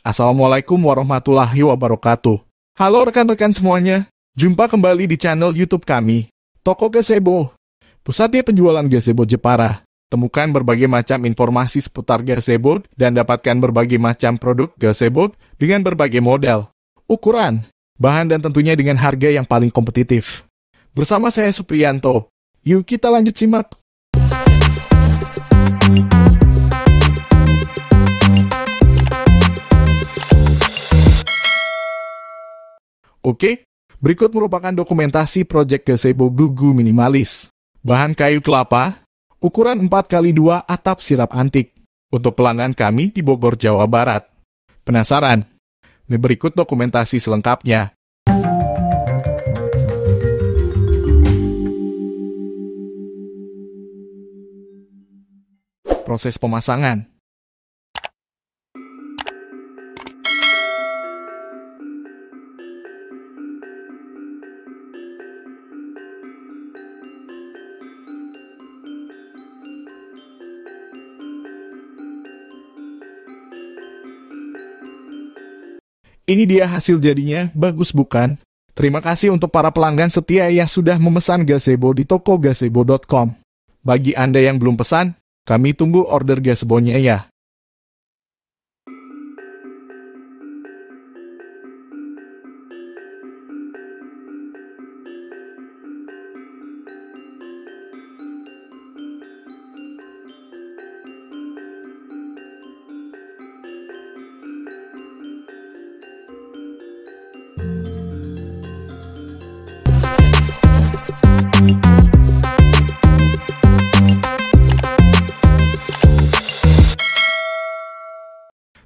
Assalamualaikum warahmatullahi wabarakatuh. Halo rekan-rekan semuanya, jumpa kembali di channel YouTube kami, Toko Gazebo, pusatnya penjualan gazebo Jepara. Temukan berbagai macam informasi seputar gazebo dan dapatkan berbagai macam produk gazebo dengan berbagai model, ukuran, bahan dan tentunya dengan harga yang paling kompetitif. Bersama saya Supriyanto, yuk kita lanjut simak. Oke, berikut merupakan dokumentasi proyek gazebo Glugu minimalis. Bahan kayu kelapa, ukuran 4x2 atap sirap antik. Untuk pelanggan kami di Bogor, Jawa Barat. Penasaran? Ini berikut dokumentasi selengkapnya. Proses pemasangan. Ini dia hasil jadinya, bagus bukan? Terima kasih untuk para pelanggan setia yang sudah memesan gazebo di tokogazebo.com. Bagi Anda yang belum pesan, kami tunggu order gazebonya ya.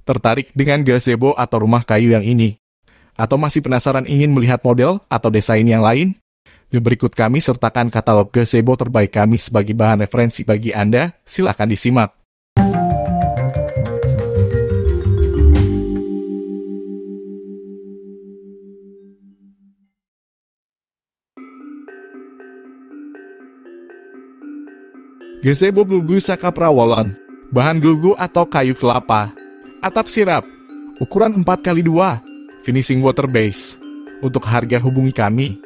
Tertarik dengan gazebo atau rumah kayu yang ini? Atau masih penasaran ingin melihat model atau desain yang lain? Berikut kami sertakan katalog gazebo terbaik kami sebagai bahan referensi bagi Anda, silakan disimak. Gazebo Glugu Saka Prawolan. Bahan glugu atau kayu kelapa. Atap sirap, ukuran 4x2, finishing water base. Untuk harga hubungi kami.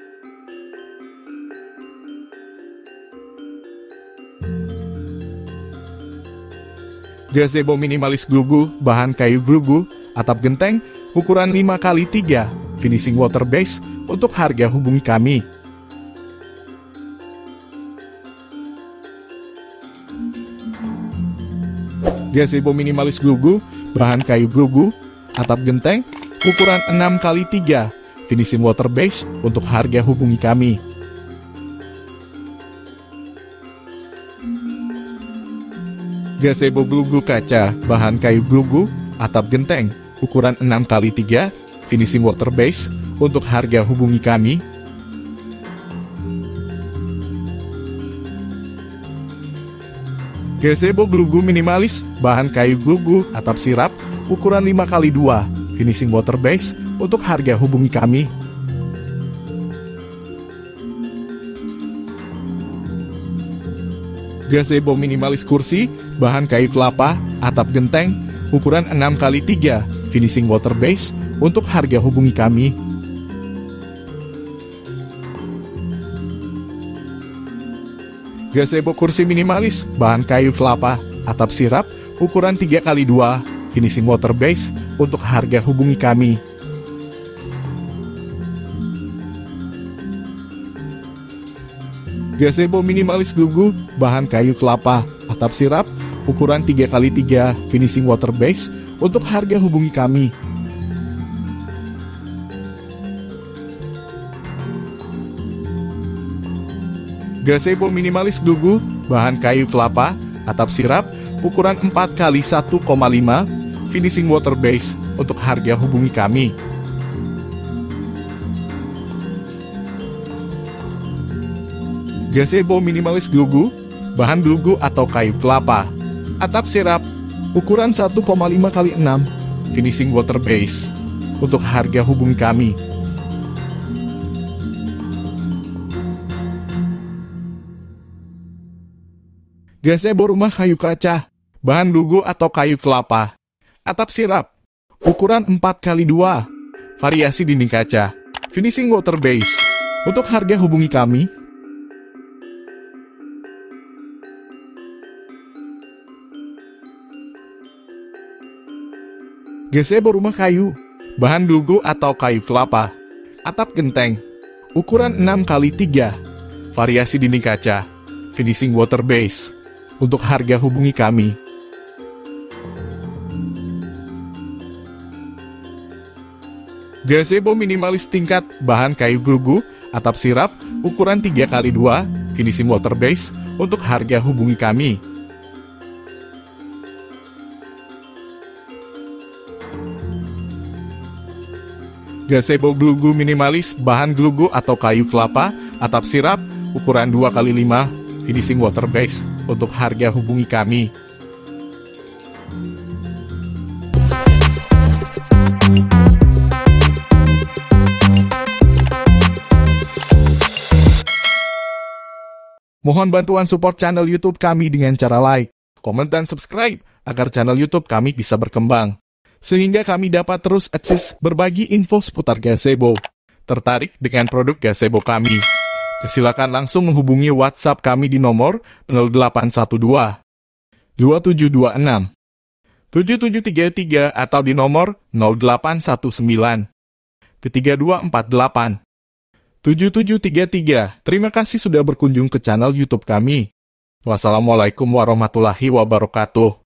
Gazebo minimalis glugu, bahan kayu glugu, atap genteng, ukuran 5x3, finishing water base. Untuk harga hubungi kami. Gazebo minimalis glugu, bahan kayu glugu, atap genteng, ukuran 6x3, finishing water base. Untuk harga hubungi kami. Gazebo glugu kaca, bahan kayu glugu, atap genteng, ukuran 6x3, finishing water base. Untuk harga hubungi kami. Gazebo glugu minimalis, bahan kayu glugu, atap sirap, ukuran 5x2, finishing water base. Untuk harga hubungi kami. Gazebo minimalis kursi, bahan kayu kelapa, atap genteng, ukuran 6x3, finishing water base. Untuk harga hubungi kami. Gazebo kursi minimalis, bahan kayu kelapa, atap sirap, ukuran 3x2, finishing water base. Untuk harga hubungi kami. Gazebo minimalis glugu, bahan kayu kelapa, atap sirap, ukuran 3x3, finishing water base. Untuk harga hubungi kami. Gazebo minimalis glugu, bahan kayu kelapa, atap sirap, ukuran 4x1,5, finishing water base. Untuk harga hubungi kami. Gazebo minimalis glugu, bahan glugu atau kayu kelapa, atap sirap, ukuran 1,5x6, finishing water base. Untuk harga hubungi kami. Gazebo rumah kayu kaca, bahan glugu atau kayu kelapa, atap sirap, ukuran 4x2, variasi dinding kaca, finishing water base. Untuk harga hubungi kami. Gazebo rumah kayu, bahan dugu atau kayu kelapa, atap genteng, ukuran 6x3, variasi dinding kaca, finishing water base. Untuk harga hubungi kami. Gazebo minimalis tingkat, bahan kayu glugu, atap sirap, ukuran 3x2, finishing water base. Untuk harga hubungi kami. Gazebo glugu minimalis, bahan glugu atau kayu kelapa, atap sirap, ukuran 2x5, finishing water base. Untuk harga hubungi kami. Mohon bantuan support channel YouTube kami dengan cara like, komen, dan subscribe agar channel YouTube kami bisa berkembang, sehingga kami dapat terus akses berbagi info seputar gazebo. Tertarik dengan produk gazebo kami? Silakan langsung menghubungi WhatsApp kami di nomor 0812 2726 7733 atau di nomor 0819 3248 7733. Terima kasih sudah berkunjung ke channel YouTube kami. Wassalamualaikum warahmatullahi wabarakatuh.